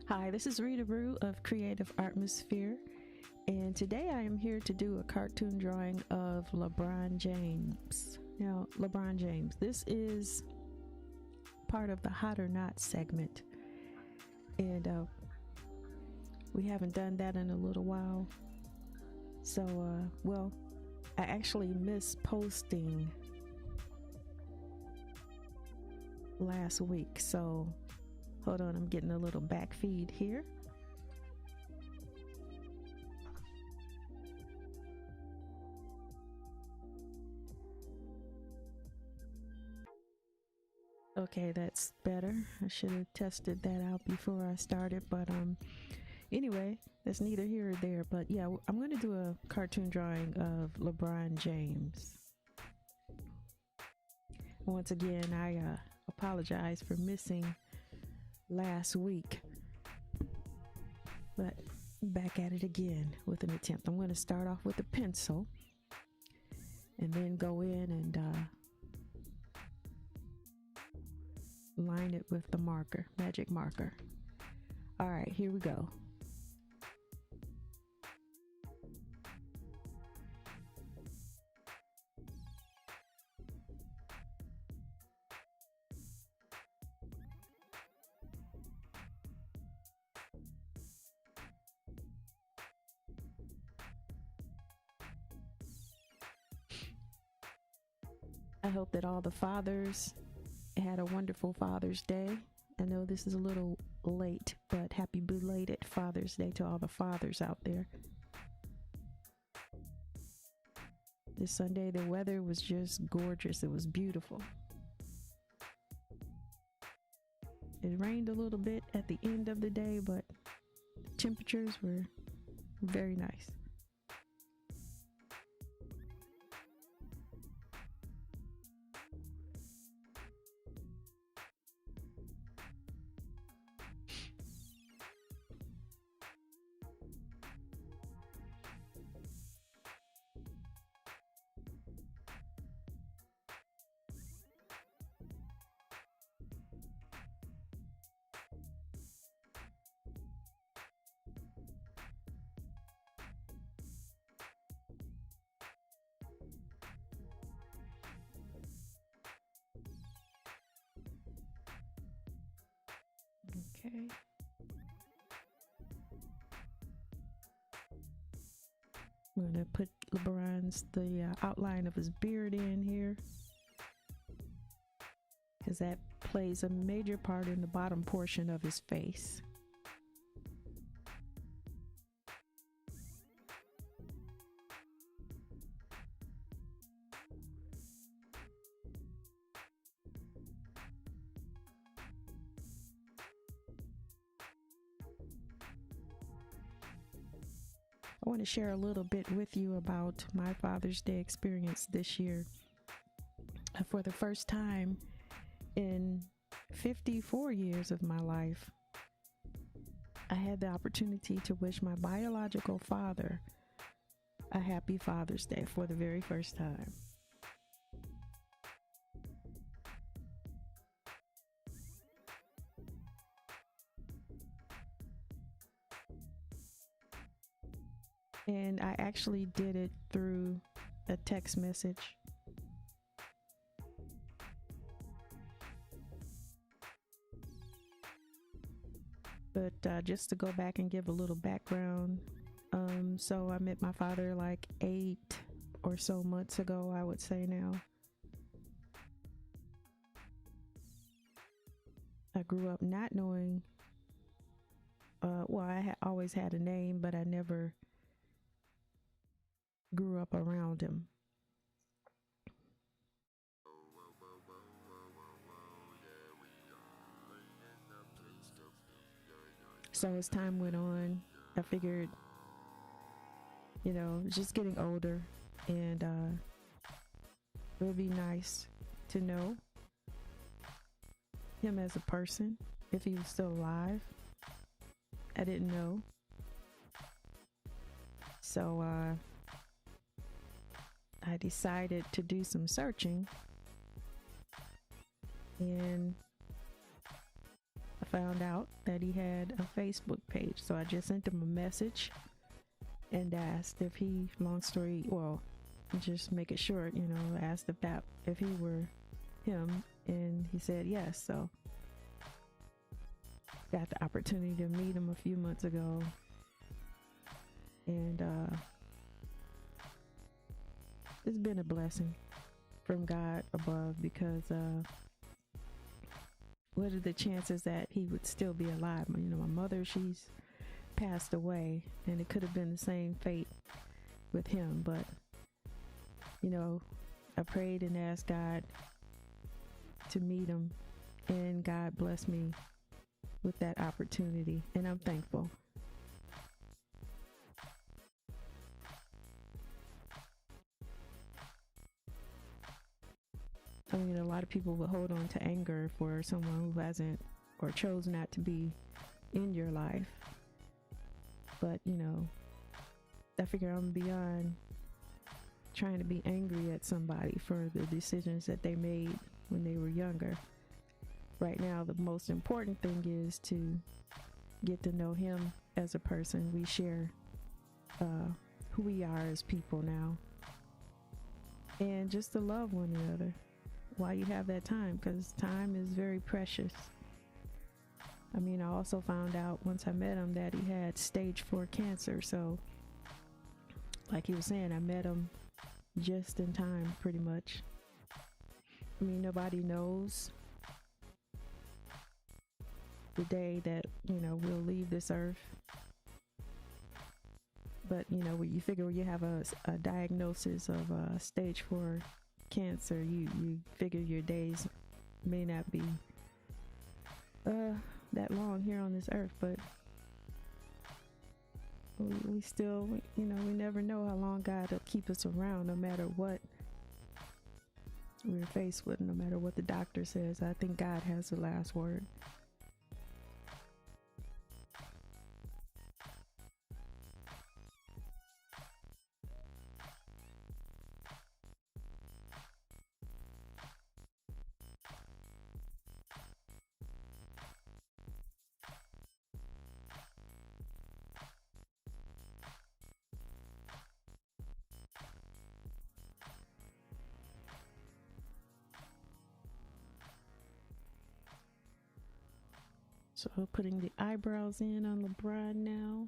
Hi, this is Rita Rue of Creative Atmosphere, and today I am here to do a cartoon drawing of LeBron James. Now, LeBron James, this is part of the Hot or Not segment, and we haven't done that in a little while. So, I actually missed posting last week, so hold on, I'm getting a little back feed here. Okay, that's better. I should have tested that out before I started, but anyway, that's neither here or there. But yeah, I'm going to do a cartoon drawing of LeBron James. Once again, I apologize for missing last week, but back at it again with an attempt. I'm going to start off with a pencil and then go in and line it with the marker, magic marker. All right, here we go. I hope that all the fathers had a wonderful Father's Day. I know this is a little late, but happy belated Father's Day to all the fathers out there. This Sunday, the weather was just gorgeous. It was beautiful. It rained a little bit at the end of the day, but temperatures were very nice. Okay. I'm going to put the outline of his beard in here, because that plays a major part in the bottom portion of his face. I want to share a little bit with you about my Father's Day experience this year. For the first time in 54 years of my life, I had the opportunity to wish my biological father a happy Father's Day for the very first time. And I actually did it through a text message. But just to go back and give a little background, so I met my father like 8 or so months ago, I would say now. I grew up not knowing, I always had a name, but I never grew up around him. So as time went on, I figured, just getting older, and it would be nice to know him as a person, if he was still alive. I didn't know. So I decided to do some searching, and I found out that he had a Facebook page. So I just sent him a message and asked if he, long story, well, just make it short, asked if he were him, and he said yes. So got the opportunity to meet him a few months ago, and it's been a blessing from God above, because what are the chances that he would still be alive? My mother, she's passed away, and it could have been the same fate with him, but I prayed and asked God to meet him, and God blessed me with that opportunity, and I'm thankful. A lot of people will hold on to anger for someone who hasn't or chose not to be in your life. But, I figure I'm beyond trying to be angry at somebody for the decisions that they made when they were younger. Right now, the most important thing is to get to know him as a person. We share who we are as people now, and just to love one another while you have that time, because time is very precious. I also found out once I met him that he had stage 4 cancer. So like he was saying, I met him just in time, pretty much. Nobody knows the day that, we'll leave this earth. But, when you figure when you have a diagnosis of stage 4 cancer, you figure your days may not be that long here on this earth, but we still, we never know how long God will keep us around, no matter what we're faced with, no matter what the doctor says. I think God has the last word. So putting the eyebrows in on LeBron now.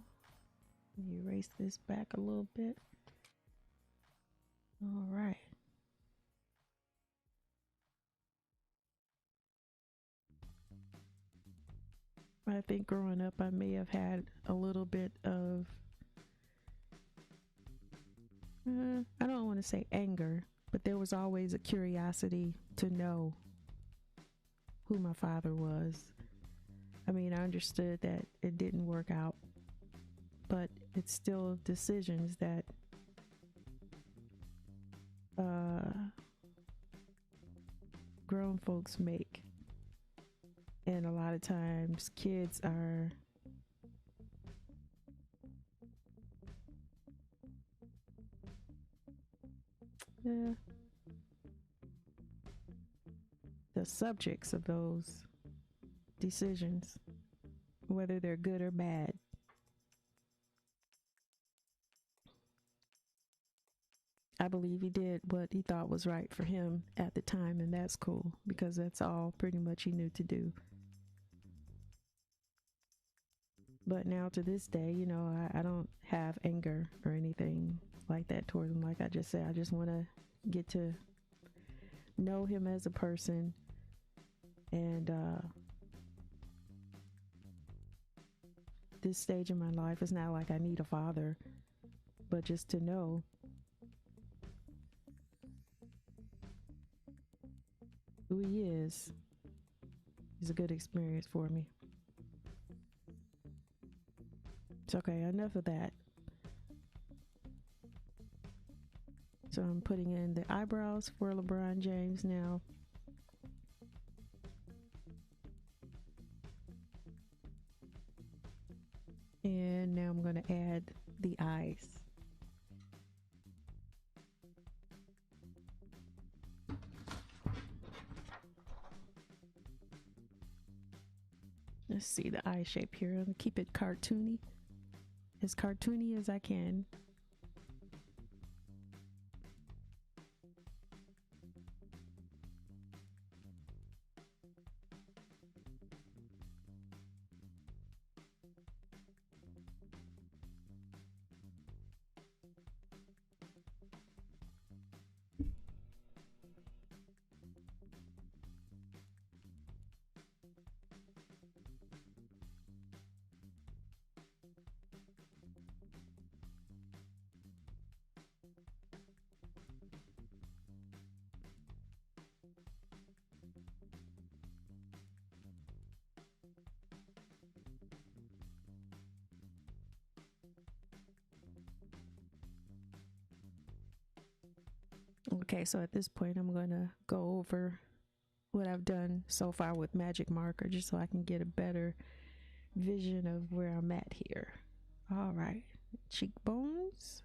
Let me erase this back a little bit. All right. I think growing up, I may have had a little bit of, I don't want to say anger, but there was always a curiosity to know who my father was. I understood that it didn't work out, but it's still decisions that grown folks make. And a lot of times kids are the subjects of those decisions, whether they're good or bad. I believe he did what he thought was right for him at the time, and that's cool, because that's all pretty much he knew to do. But now to this day, I don't have anger or anything like that toward him. Like I just said, I just want to get to know him as a person, and this stage in my life is not like I need a father, but just to know who he is a good experience for me. It's okay, enough of that. So I'm putting in the eyebrows for LeBron James now. And now I'm going to add the eyes. Let's see the eye shape here. I'm gonna keep it cartoony as I can. Okay, so at this point, I'm going to go over what I've done so far with magic marker just so I can get a better vision of where I'm at here. All right, cheekbones.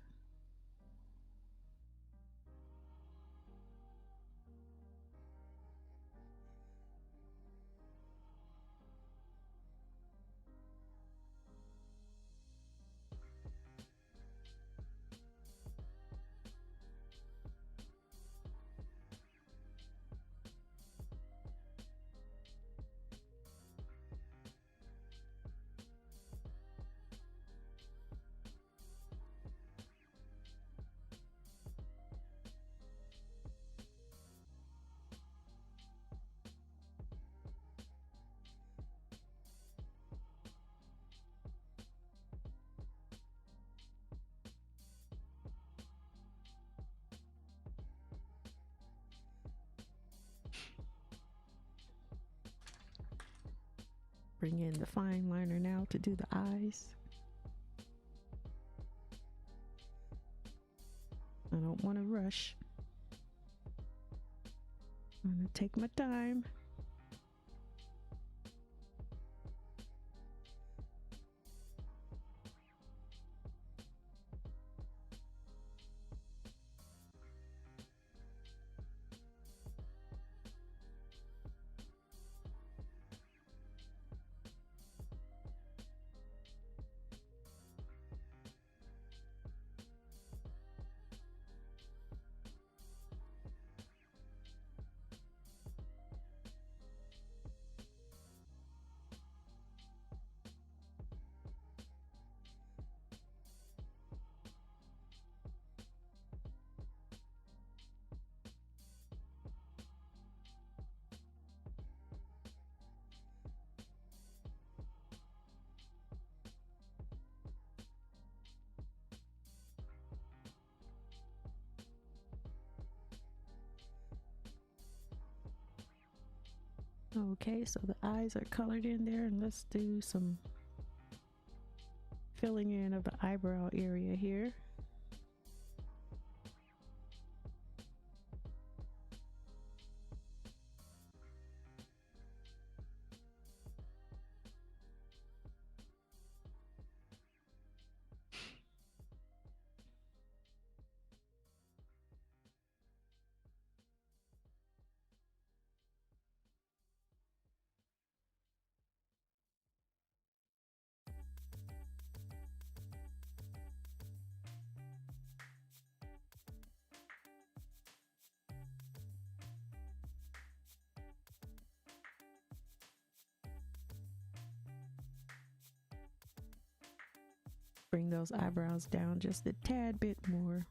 Bring in the fine liner now to do the eyes. I don't want to rush. I'm going to take my time. Okay, so the eyes are colored in there, and let's do some filling in of the eyebrow area here. Bring those eyebrows down just a tad bit more.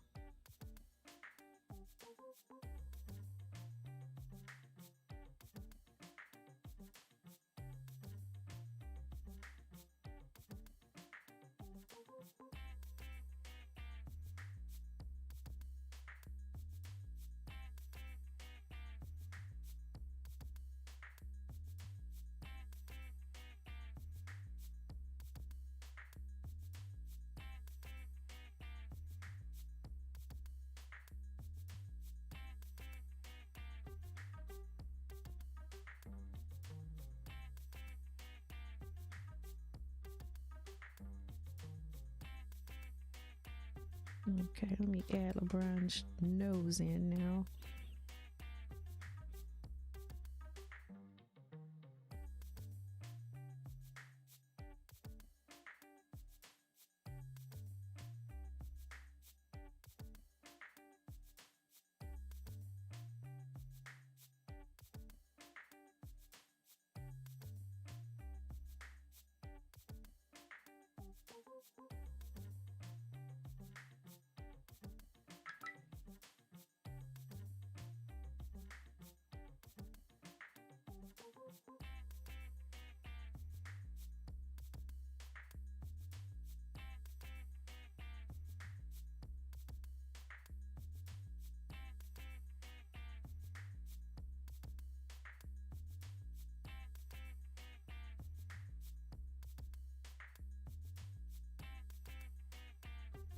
Okay, let me add LeBron's nose in now.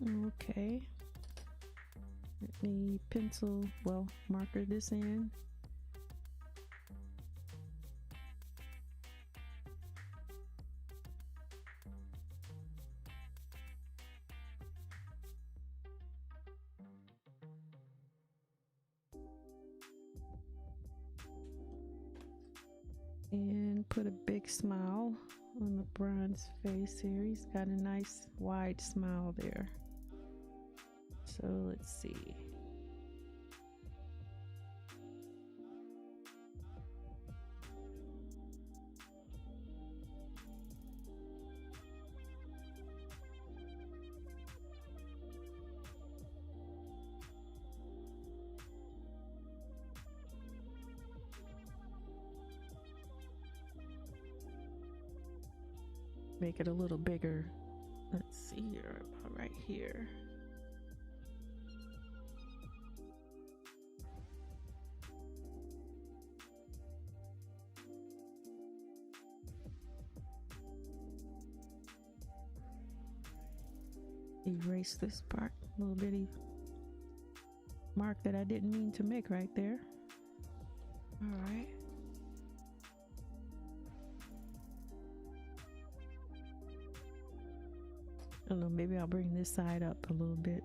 Okay. Let me marker this in. And put a big smile on LeBron's face here. He's got a nice wide smile there. So let's see. Make it a little bigger. Let's see here, about right here. Erase this part, little bitty mark that I didn't mean to make right there. All right. I don't know, maybe I'll bring this side up a little bit.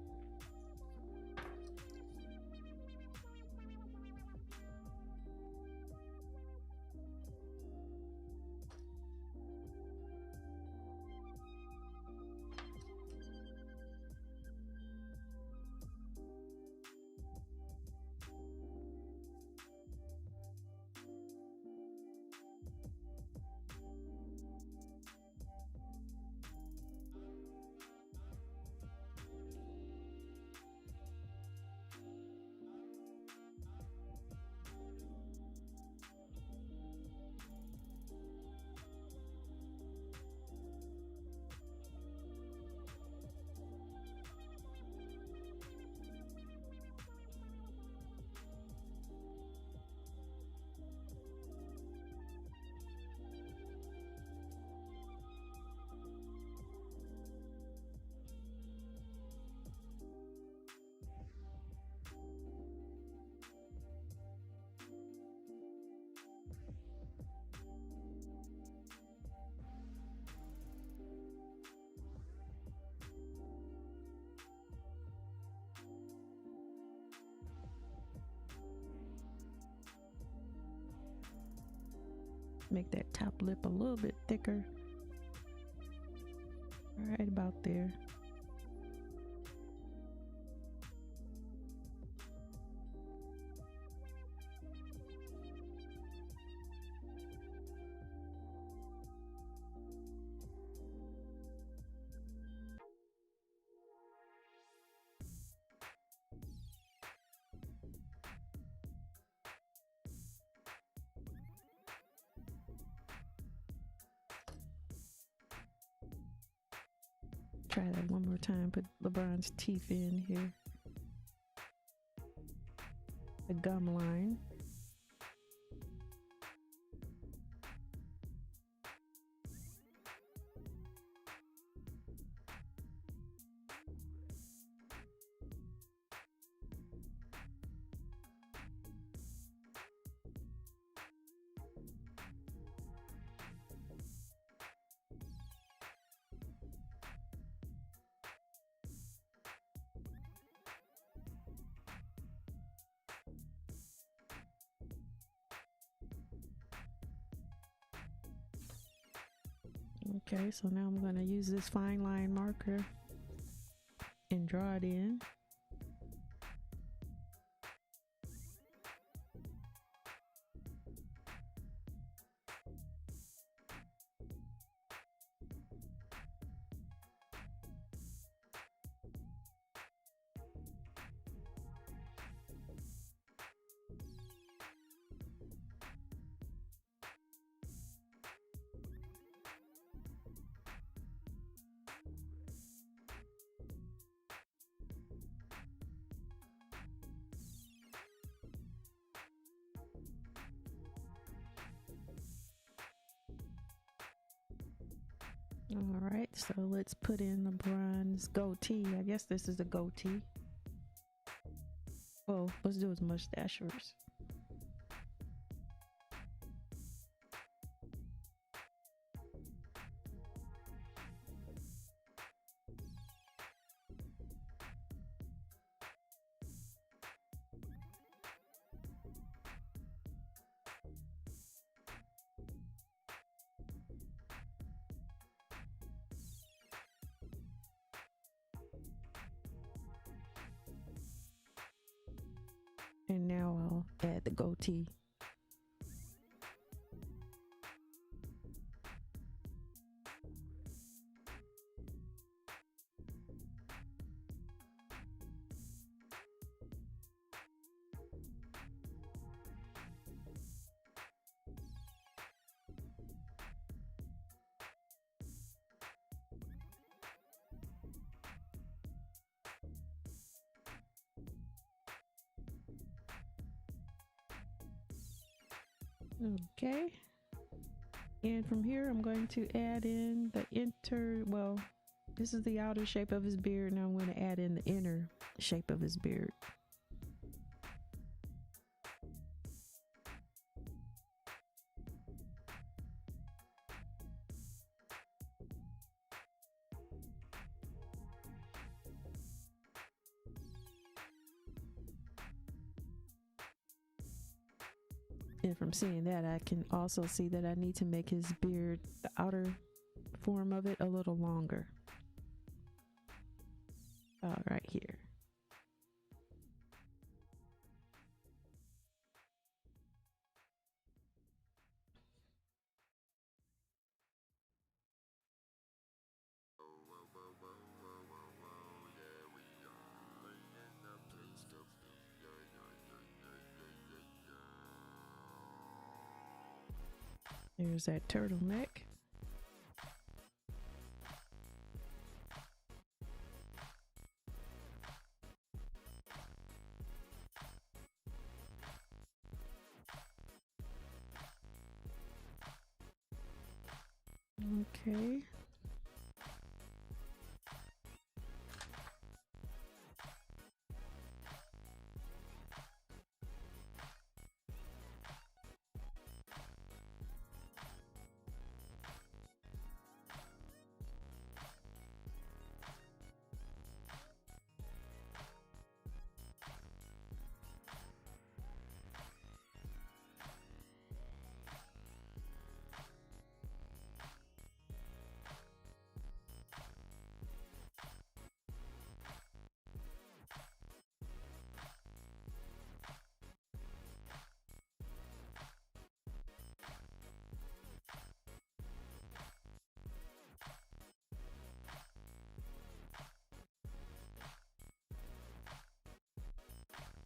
Make that top lip a little bit thicker. Right about there. Try that one more time. Put LeBron's teeth in here. The gum line. Okay, so now I'm going to use this fine line marker and draw it in. All right, so let's put in LeBron's goatee. I guess this is a goatee. Well, let's do his mustache first. And now I'll add the goatee. Okay. And from here, I'm going to add in the well, this is the outer shape of his beard. Now I'm going to add in the inner shape of his beard. And from seeing that, I can also see that I need to make his beard, the outer form of it, a little longer. Right here. There's that turtleneck. Okay.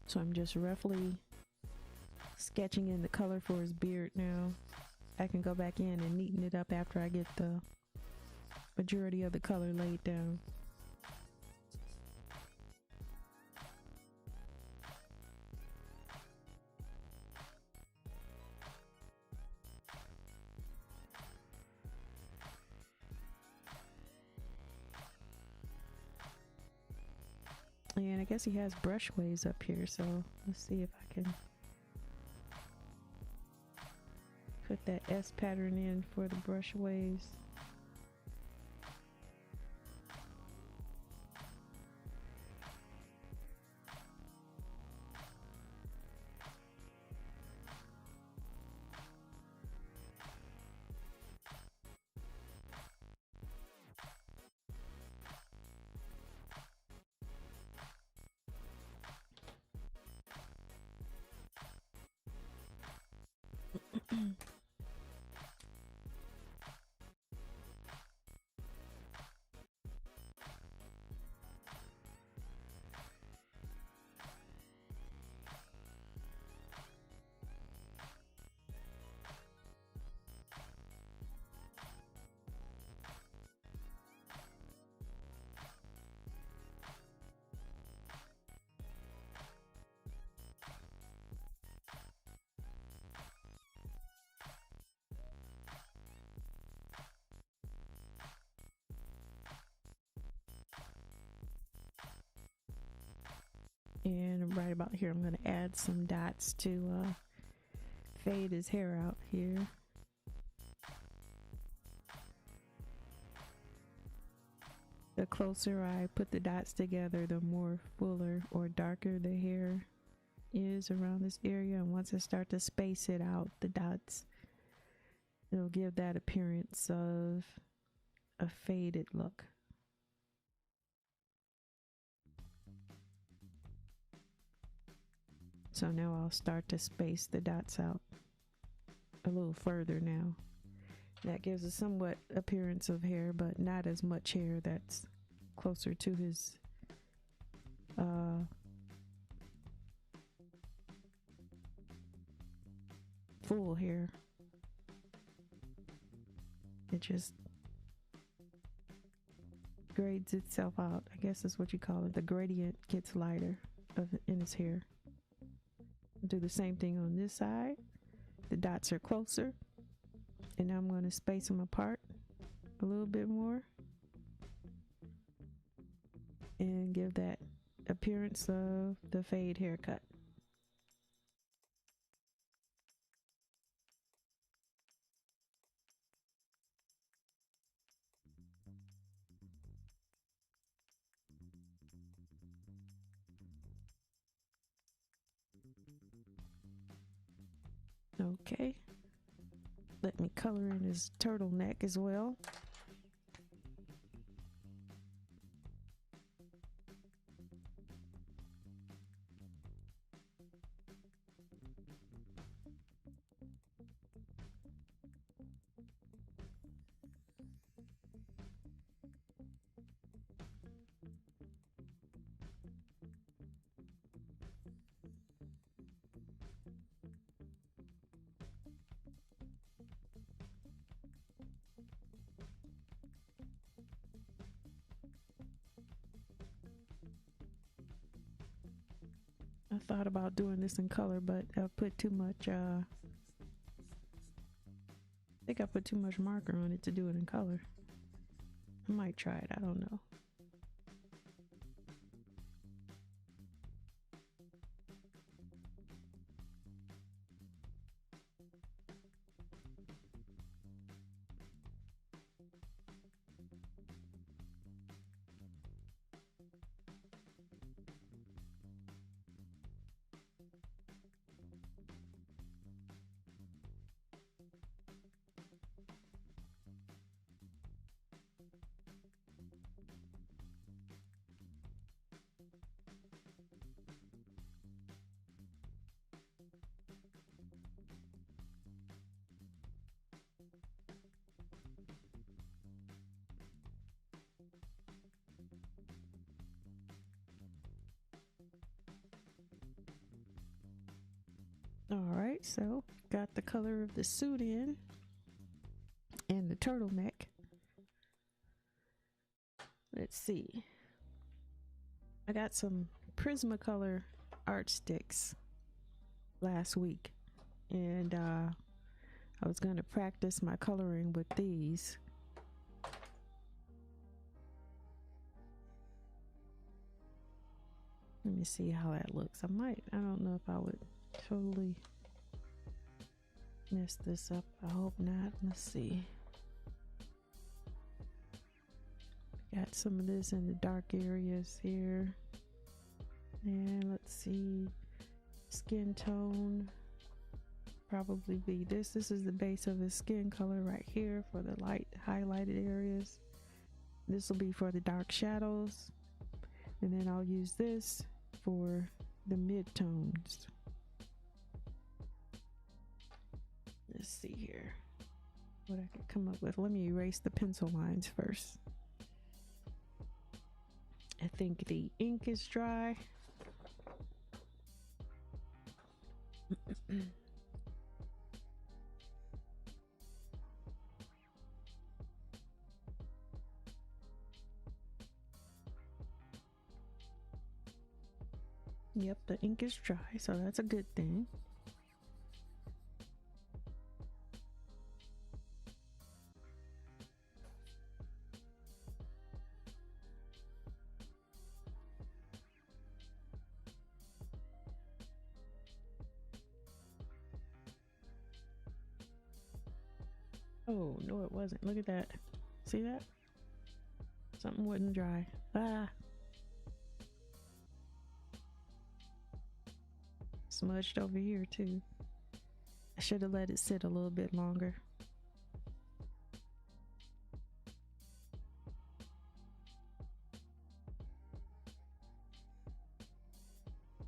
So I'm just roughly sketching in the color for his beard now. I can go back in and neaten it up after I get the majority of the color laid down. And I guess he has brush waves up here, so let's see if I can put that S pattern in for the brush waves. right about here. I'm going to add some dots to fade his hair out here. The closer I put the dots together, the more fuller or darker the hair is around this area. And once I start to space it out, the dots, it'll give that appearance of a faded look. So now I'll start to space the dots out a little further now. That gives a somewhat appearance of hair, but not as much hair. That's closer to his full hair. It just grades itself out. I guess that's what you call it. The gradient gets lighter in his hair. Do the same thing on this side. The dots are closer, and now I'm going to space them apart a little bit more and give that appearance of the fade haircut. Okay, let me color in his turtleneck as well. I thought about doing this in color, but I put too much, I think I put too much marker on it to do it in color. I might try it, I don't know. All right, so got the color of the suit in and the turtleneck. Let's see. I got some Prismacolor art sticks last week, and I was going to practice my coloring with these. Let me see how that looks. I don't know if I would totally mess this up. I hope not. Let's see. Got some of this in the dark areas here. And let's see. Skin tone. Probably be this. This is the base of his skin color right here for the light highlighted areas. This will be for the dark shadows. And then I'll use this for the mid-tones. Let's see here what I could come up with. Let me erase the pencil lines first. I think the ink is dry. Yep, the ink is dry, so that's a good thing. Oh, no, it wasn't. Look at that. See that? Something wouldn't dry. Ah, smudged over here too. I should have let it sit a little bit longer.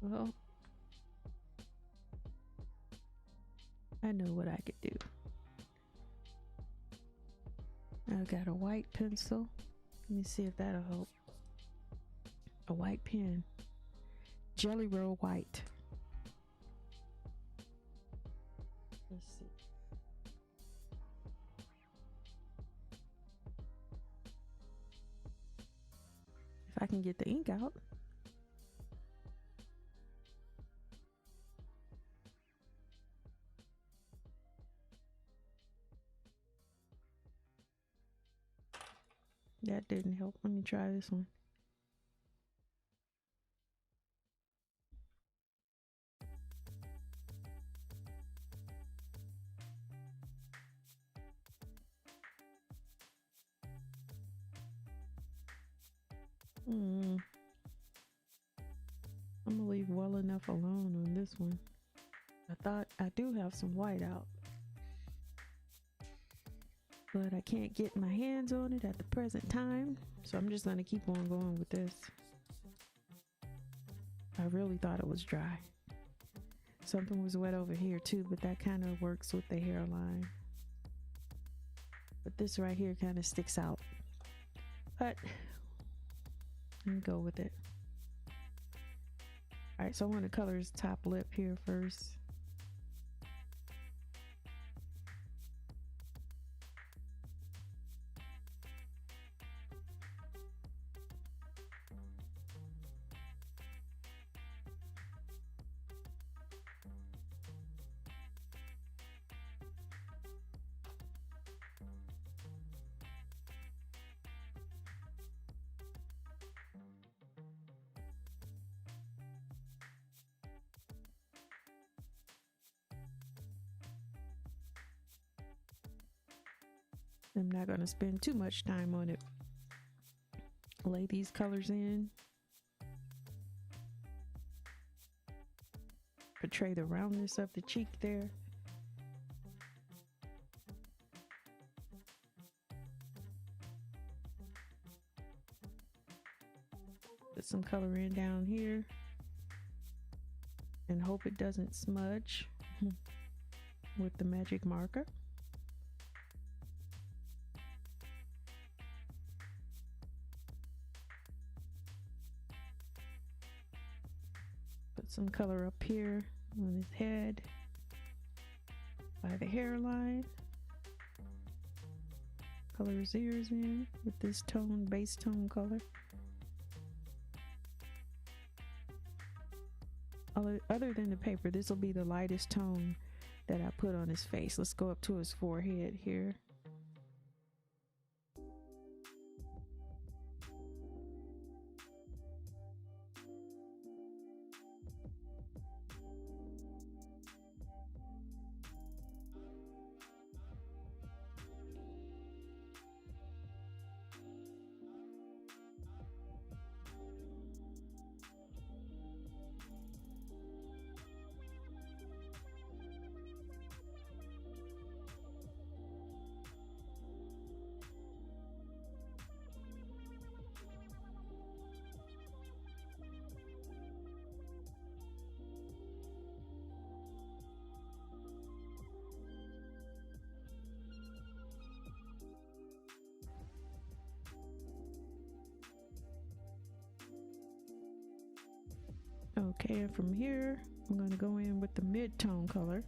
Well, I know what I could do. I've got a white pencil. Let me see if that'll help. A white pen. Jelly Roll White. Let's see. If I can get the ink out. That didn't help. Let me try this one. I'm gonna leave well enough alone on this one. I thought I do have some white out, but I can't get my hands on it at the present time, so I'm just gonna keep on going with this. I really thought it was dry. Something was wet over here too, but that kind of works with the hairline. But this right here kind of sticks out. But let me go with it. All right, so I want to color his top lip here first. I'm not going to spend too much time on it. Lay these colors in. Portray the roundness of the cheek there. Put some color in down here. And hope it doesn't smudge with the magic marker. Put some color up here on his head by the hairline. Color his ears in with this tone, base tone color. Other than the paper, this will be the lightest tone that I put on his face. Let's go up to his forehead here. Okay, and from here, I'm going to go in with the mid-tone color.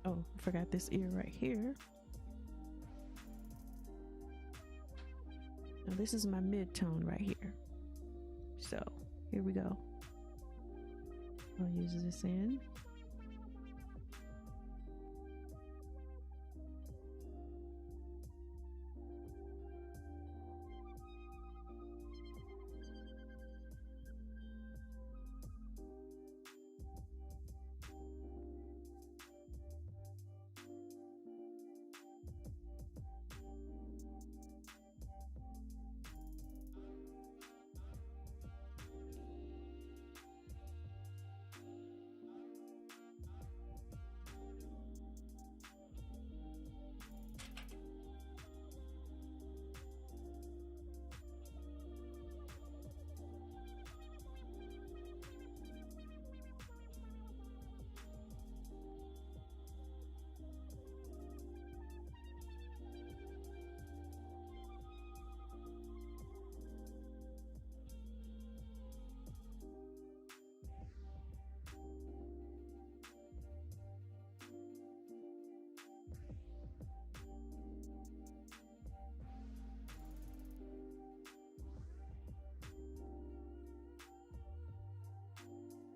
Oh, I forgot this ear right here. Now this is my mid-tone right here. So, here we go. I'll use this in.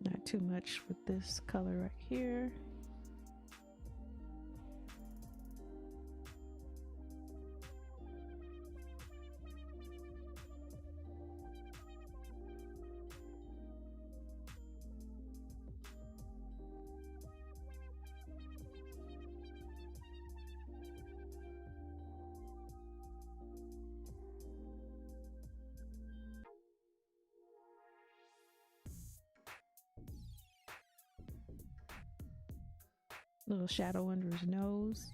Not too much with this color right here. Little shadow under his nose.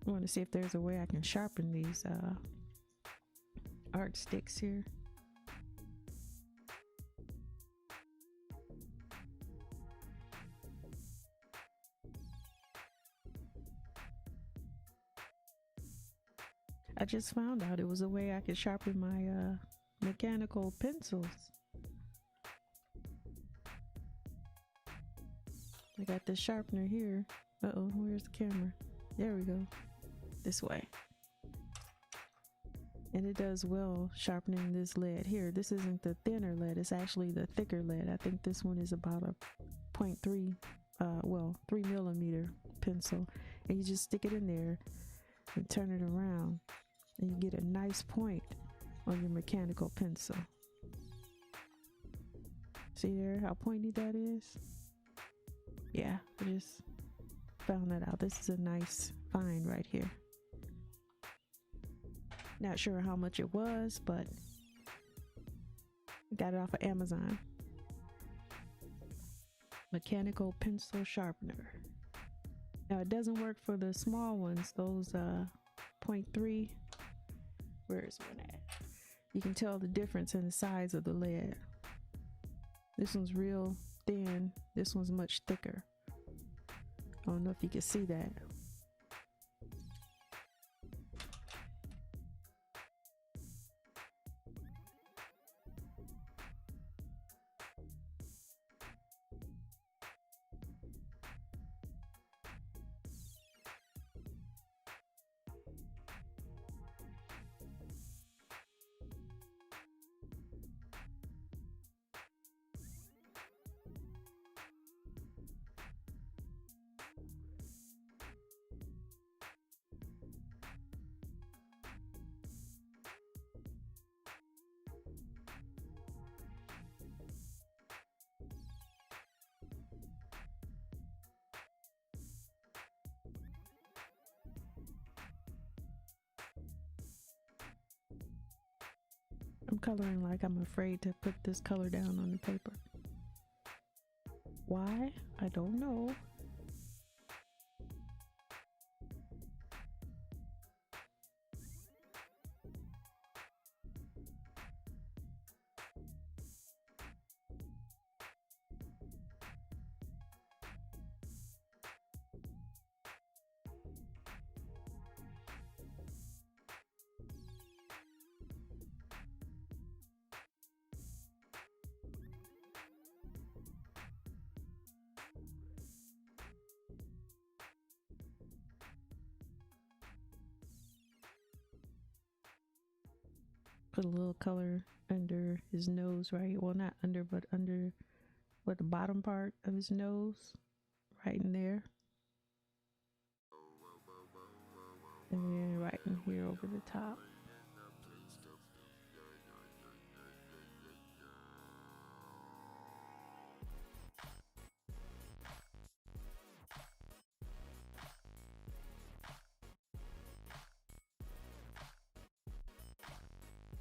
I want to see if there's a way I can sharpen these art sticks here. I just found out it was a way I could sharpen my mechanical pencils. I got this sharpener here. Uh-oh, where's the camera? There we go. This way. And it does well sharpening this lead here. This isn't the thinner lead, it's actually the thicker lead. I think this one is about a 0.3 3 millimeter pencil, and you just stick it in there and turn it around, and you get a nice point on your mechanical pencil. See there how pointy that is? Yeah, I just found that out. This is a nice find right here. Not sure how much it was, but got it off of Amazon. Mechanical pencil sharpener. Now it doesn't work for the small ones, those 0.3. Where is one at? You can tell the difference in the size of the lead. This one's real thin, this one's much thicker. I don't know if you can see that. I'm coloring like I'm afraid to put this color down on the paper. Why? I don't know. Put a little color under his nose, right? Well, not under, but under what, the bottom part of his nose, right in there. And then right in here over the top.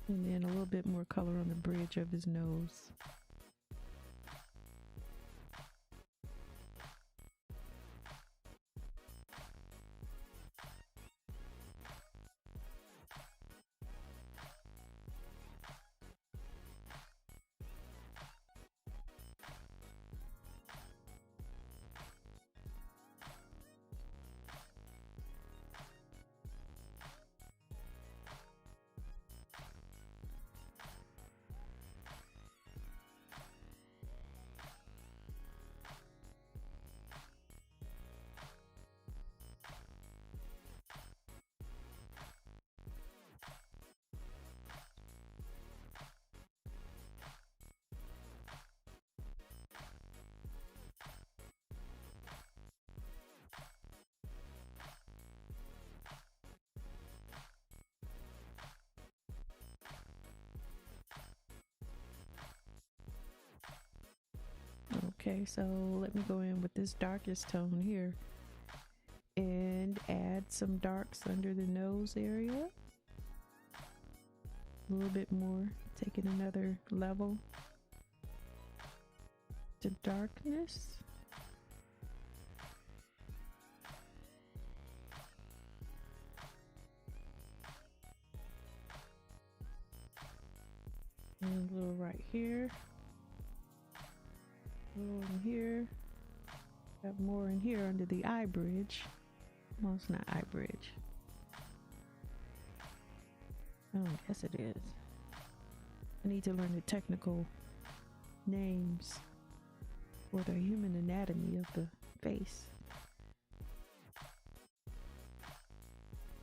And then a little bit more color on the bridge of his nose. Okay, so let me go in with this darkest tone here and add some darks under the nose area. A little bit more, taking another level to darkness. And a little right here. A little in here. Got more in here under the eye bridge. Well, it's not eye bridge. Oh, yes it is. I need to learn the technical names for the human anatomy of the face.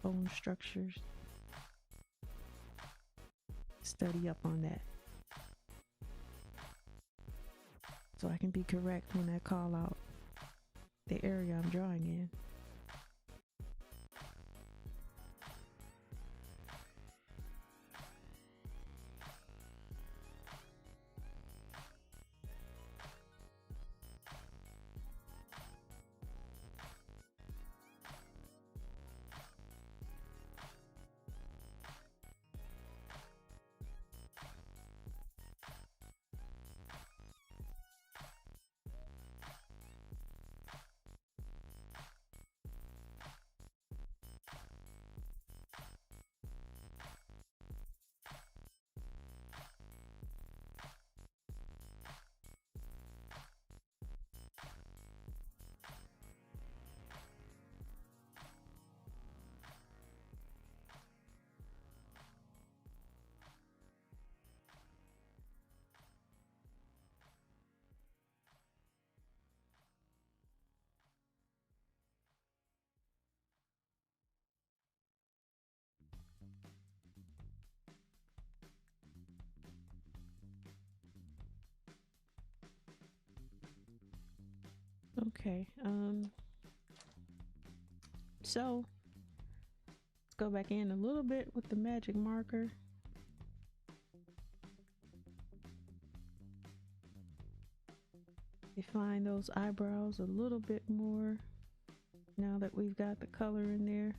Bone structures. Study up on that, so I can be correct when I call out the area I'm drawing in. Okay, so let's go back in a little bit with the magic marker. Define those eyebrows a little bit more now that we've got the color in there.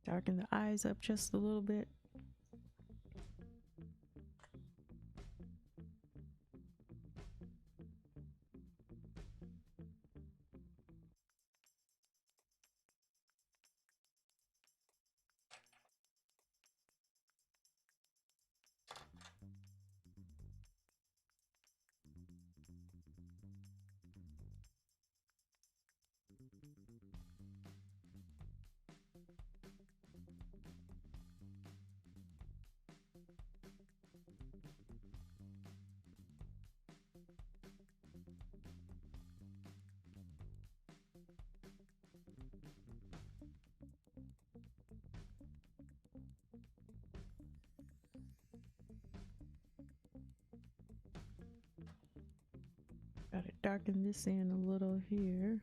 Darken the eyes up just a little bit. Gotta darken this in a little here.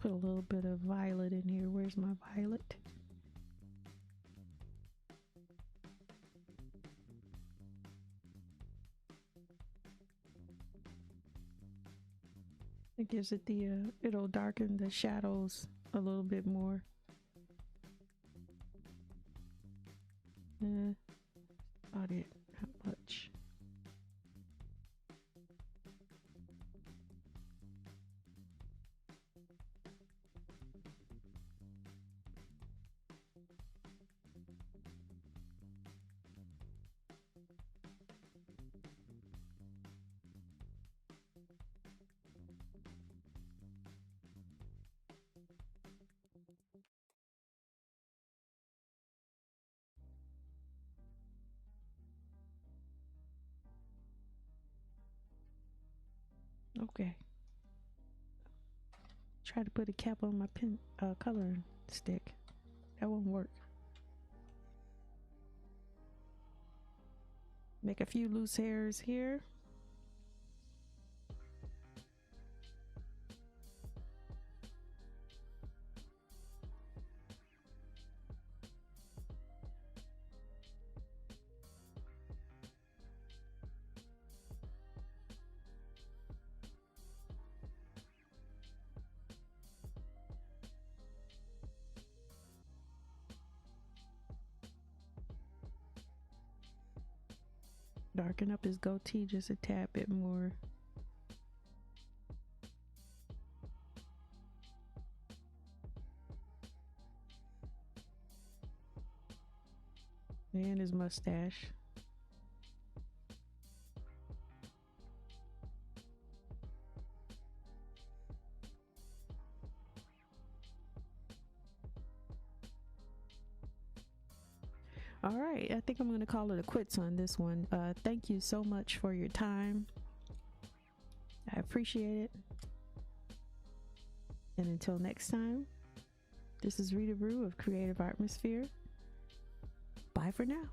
Put a little bit of violet in here. Where's my violet? It gives it the, it'll darken the shadows a little bit more. About it, not much. Okay. Try to put a cap on my pen coloring stick. That won't work. Make a few loose hairs here. Darken up his goatee just a tad bit more. And his mustache. All right, I think I'm going to call it a quits on this one. Thank you so much for your time. I appreciate it. And until next time, this is Rita Brew of Creative Atmosphere. Bye for now.